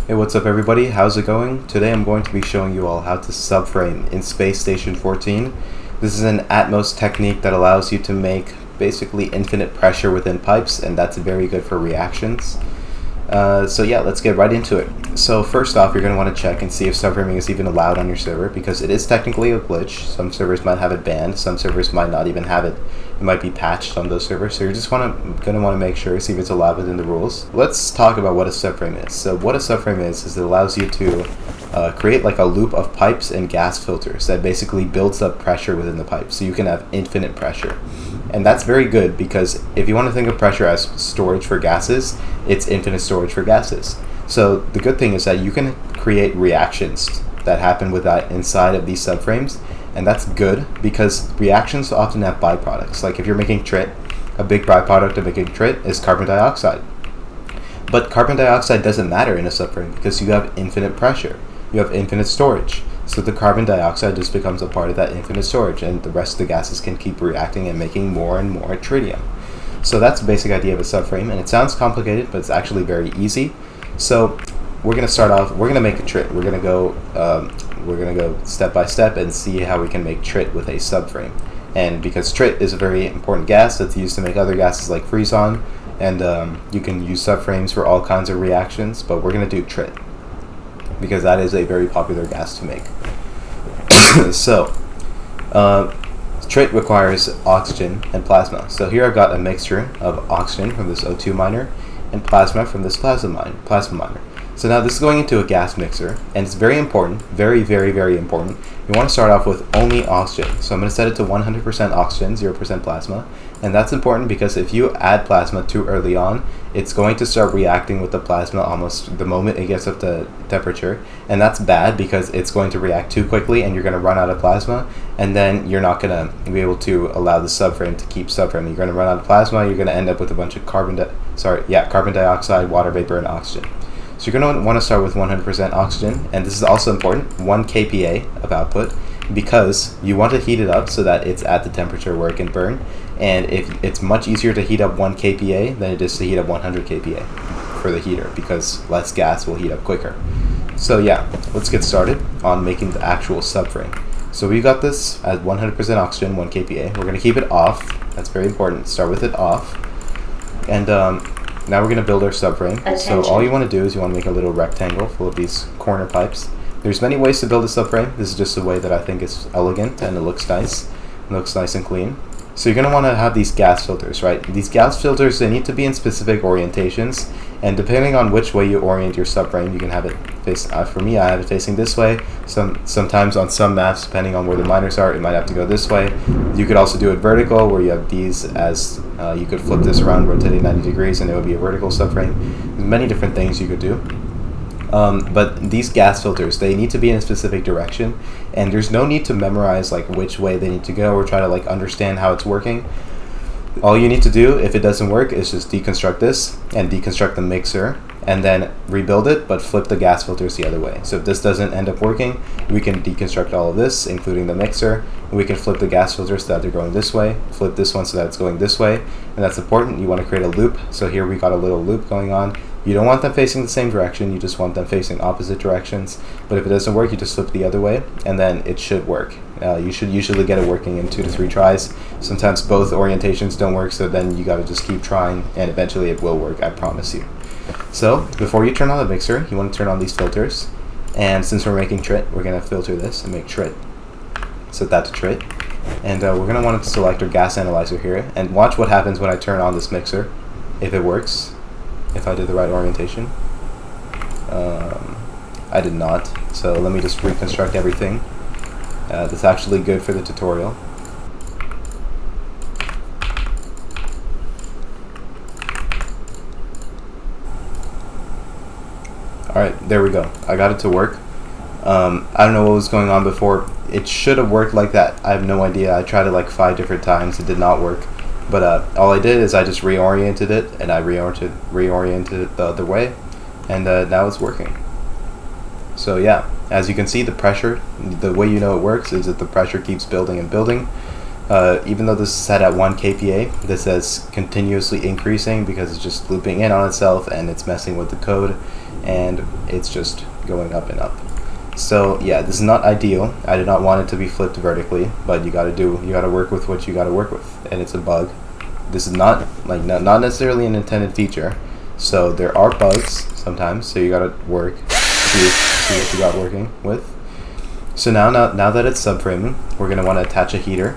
Hey, what's up everybody? How's it going? Today I'm going to be showing you all how to subframe in Space Station 14. This is an Atmos technique that allows you to make basically infinite pressure within pipes, and that's very good for reactions. So yeah, let's get right into it. So first off, you're going to want to check and see if subframing is even allowed on your server, because it is technically a glitch. Some servers might have it banned, some servers might not even have it. It might be patched on those servers, so you're just going to want to make sure, see if it's allowed within the rules. Let's talk about what a subframe is. So what a subframe is it allows you to create like a loop of pipes and gas filters that basically builds up pressure within the pipe, so you can have infinite pressure. And that's very good, because if you want to think of pressure as storage for gases, it's infinite storage for gases. So the good thing is that you can create reactions that happen with that inside of these subframes, and that's good because reactions often have byproducts. Like if you're making trit, a big byproduct of making trit is carbon dioxide. But carbon dioxide doesn't matter in a subframe because you have infinite pressure, you have infinite storage. So the carbon dioxide just becomes a part of that infinite storage, and the rest of the gases can keep reacting and making more and more tritium. So that's the basic idea of a subframe, and it sounds complicated, but it's actually very easy. So we're going to start off, we're going to make a trit. We're going to go step by step and see how we can make trit with a subframe. And because trit is a very important gas that's used to make other gases like freon, and you can use subframes for all kinds of reactions, but we're going to do trit because that is a very popular gas to make. So trit requires oxygen and plasma. So here I've got a mixture of oxygen from this O2 miner and plasma from this plasma miner. So now this is going into a gas mixer, and it's very important, very important. You want to start off with only oxygen. So I'm going to set it to 100% oxygen, 0% plasma. And that's important because if you add plasma too early on, it's going to start reacting with the plasma almost the moment it gets up to temperature. And that's bad because it's going to react too quickly and you're going to run out of plasma, and then you're not going to be able to allow the subframe to keep subframing. You're going to run out of plasma, you're going to end up with a bunch of carbon dioxide, water vapor, and oxygen. So you're going to want to start with 100% oxygen, and this is also important, 1 kPa of output, because you want to heat it up so that it's at the temperature where it can burn. And if it's much easier to heat up 1 kPa than it is to heat up 100 kPa for the heater, because less gas will heat up quicker. So yeah, let's get started on making the actual subframe. So we got this at 100% oxygen, 1 kPa. We're going to keep it off. That's very important. Start with it off. And now we're going to build our subframe. Attention. So all you want to do is you want to make a little rectangle full of these corner pipes. There's many ways to build a subframe. This is just a way that I think is elegant and it looks nice. It looks nice and clean. So you're going to want to have these gas filters, right? These gas filters, they need to be in specific orientations, and depending on which way you orient your subframe, you can have it face. For me, I have it facing this way. Sometimes on some maps, depending on where the miners are, it might have to go this way. You could also do it vertical, where you have these as you could flip this around, rotating 90 degrees, and it would be a vertical subframe. There's many different things you could do. But these gas filters, they need to be in a specific direction, and there's no need to memorize like which way they need to go or try to like understand how it's working. All you need to do, if it doesn't work, is just deconstruct this and deconstruct the mixer and then rebuild it, but flip the gas filters the other way. So if this doesn't end up working, we can deconstruct all of this, including the mixer, and we can flip the gas filters so that they're going this way, flip this one so that it's going this way, and that's important. You want to create a loop. So here we got a little loop going on. You don't want them facing the same direction, you just want them facing opposite directions. But if it doesn't work, you just flip the other way, and then it should work. You should usually get it working in 2 to 3 tries. Sometimes both orientations don't work, so then you gotta just keep trying, and eventually it will work, I promise you. So before you turn on the mixer, you want to turn on these filters. And since we're making trit, we're gonna filter this and make trit. Set that to trit. And we're gonna want to select our gas analyzer here, and watch what happens when I turn on this mixer, if it works. If I did the right orientation. I did not, so let me just reconstruct everything. That's actually good for the tutorial. Alright, there we go. I got it to work. I don't know what was going on before. It should have worked like that. I have no idea. I tried it like 5 different times. It did not work. But all I did is I just reoriented it, and I reoriented it the other way, and now it's working. So yeah, as you can see, the pressure, the way you know it works is that the pressure keeps building and building. Even though this is set at 1 kPa, this is continuously increasing because it's just looping in on itself and it's messing with the code. and it's just going up and up. So yeah, this is not ideal. I did not want it to be flipped vertically, but you gotta work with what you gotta work with, and it's a bug. This is not not necessarily an intended feature, so there are bugs sometimes. So you gotta see what you got working with. So now that it's subframing, we're gonna want to attach a heater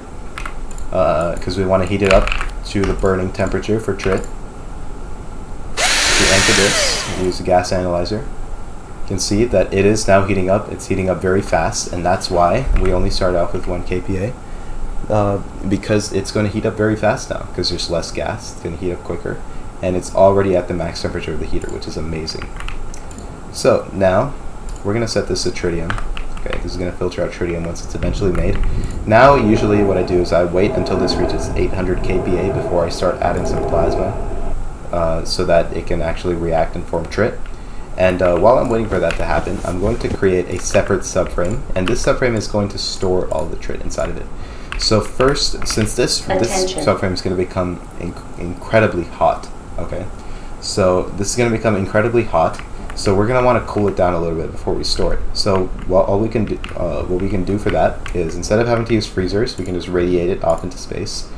because we want to heat it up to the burning temperature for trit. To anchor this, we use a gas analyzer. You can see that it is now heating up. It's heating up very fast, and that's why we only start off with 1 kPa, because it's going to heat up very fast now because there's less gas. It's going to heat up quicker, and it's already at the max temperature of the heater, which is amazing. So now we're going to set this to tritium. Okay, this is going to filter out tritium once it's eventually made. Now usually what I do is I wait until this reaches 800 kPa before I start adding some plasma, so that it can actually react and form trit. And while I'm waiting for that to happen, I'm going to create a separate subframe, and this subframe is going to store all the trit inside of it. So first, since this subframe is going to become incredibly hot, okay, so this is going to become incredibly hot, so we're going to want to cool it down a little bit before we store it. So what we can do for that is, instead of having to use freezers, we can just radiate it off into space.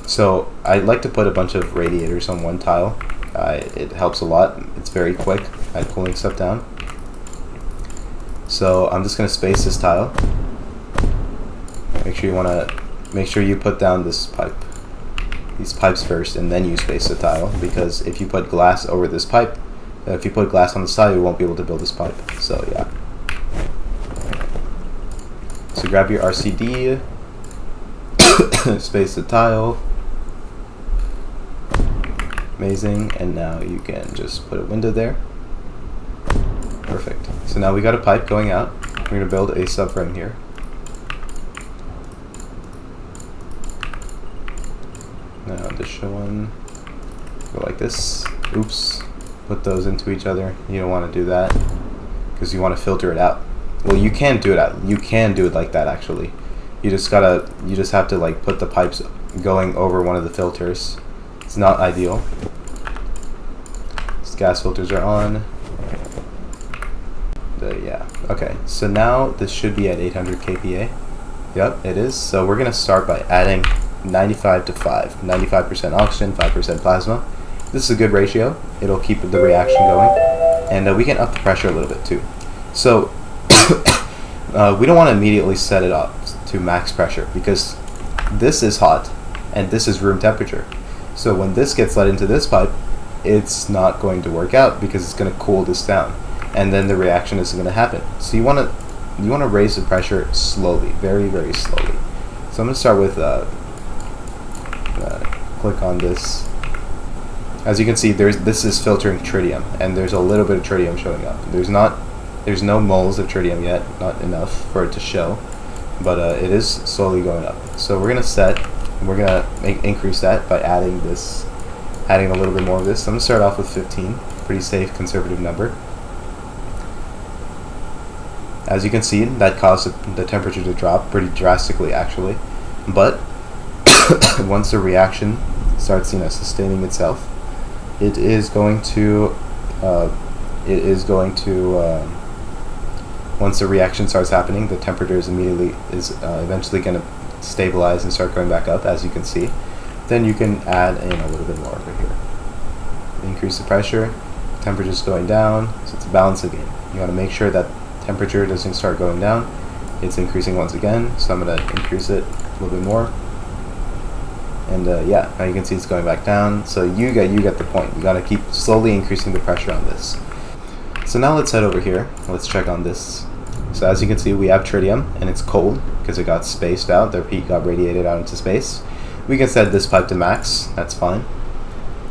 So I like to put a bunch of radiators on one tile. It helps a lot. It's very quick at cooling stuff down. So I'm just going to space this tile. Make sure you put down these pipes first, and then you space the tile, because if you put glass over this pipe, if you put glass on the side, you won't be able to build this pipe. So yeah. So grab your RCD, space the tile. Amazing, and now you can just put a window there. Perfect. So now we got a pipe going out. We're going to build a subframe here. Now this one, go like this. Oops. Put those into each other. You don't want to do that because you want to filter it out. Well, you can do it out. You can do it like that actually. You just have to like put the pipes going over one of the filters. It's not ideal. These gas filters are on. Yeah. Okay. So now this should be at 800 kPa. Yep, it is. So we're gonna start by adding 95 to 5. 95% oxygen, 5% plasma. This is a good ratio. It'll keep the reaction going, and we can up the pressure a little bit too. So we don't want to immediately set it up to max pressure because this is hot and this is room temperature. So when this gets let into this pipe, it's not going to work out because it's going to cool this down, and then the reaction isn't going to happen. So you want to raise the pressure slowly, very, very slowly. So I'm going to start with click on this. As you can see, this is filtering tritium, and there's a little bit of tritium showing up. There's no moles of tritium yet, not enough for it to show, but it is slowly going up. So we're gonna increase that by adding a little bit more of this. So I'm gonna start off with 15, pretty safe, conservative number. As you can see, that caused the temperature to drop pretty drastically, actually. But once the reaction starts, sustaining itself, it is going to once the reaction starts happening, the temperature is eventually going to stabilize and start going back up, as you can see. Then you can add in a little bit more over here. Increase the pressure, temperature is going down, so it's a balancing game. You want to make sure that temperature doesn't start going down. It's increasing once again, so I'm going to increase it a little bit more. And yeah, now you can see it's going back down. So you get the point. You got to keep slowly increasing the pressure on this. So now let's head over here. Let's check on this. So as you can see, we have tritium, and it's cold because it got spaced out. The heat got radiated out into space. We can set this pipe to max. That's fine.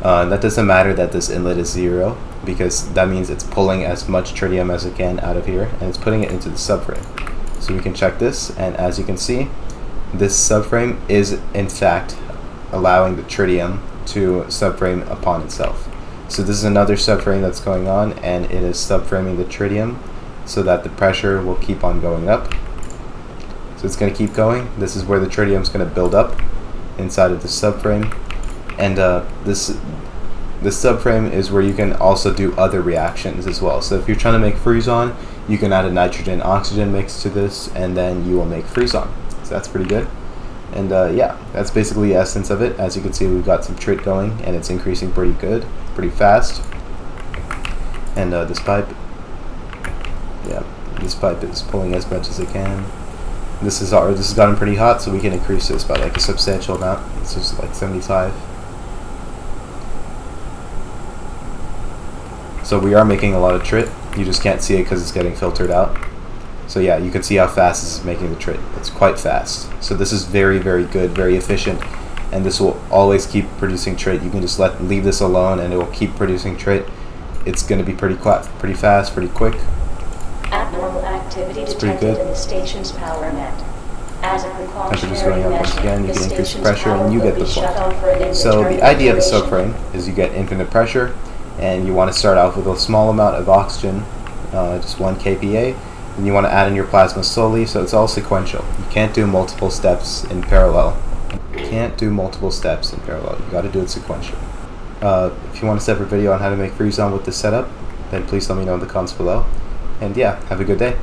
That doesn't matter that this inlet is 0, because that means it's pulling as much tritium as it can out of here, and it's putting it into the subframe. So we can check this, and as you can see, this subframe is in fact allowing the tritium to subframe upon itself. So this is another subframe that's going on, and it is subframing the tritium so that the pressure will keep on going up. So it's going to keep going. This is where the tritium is going to build up inside of the subframe, and The subframe is where you can also do other reactions as well. So if you're trying to make freeze-on, you can add a nitrogen-oxygen mix to this, and then you will make freeze-on. So that's pretty good. And yeah, that's basically the essence of it. As you can see, we've got some trit going, and it's increasing pretty good, pretty fast. And this pipe, yeah, this pipe is pulling as much as it can. This has gotten pretty hot, so we can increase this by like a substantial amount. This is like 75. So we are making a lot of trit. You just can't see it because it's getting filtered out. So yeah, you can see how fast this is making the trit. It's quite fast. So this is very, very good, very efficient, and this will always keep producing trit. You can just leave this alone, and it will keep producing trit. It's going to be pretty fast, pretty quick. Abnormal activity It's pretty detected good. in the station's power net. As a Temperature is going up precautionary once again. You measure, can the increase the station's pressure, and you power get the will be shut off for point. an So the indeterminate idea of a duration. subframe is you get infinite pressure, and you want to start off with a small amount of oxygen, just 1 kPa. And you want to add in your plasma slowly, so it's all sequential. You can't do multiple steps in parallel. You can't do multiple steps in parallel. You got to do it sequential. If you want a separate video on how to make freeze-on with this setup, then please let me know in the comments below. And yeah, have a good day.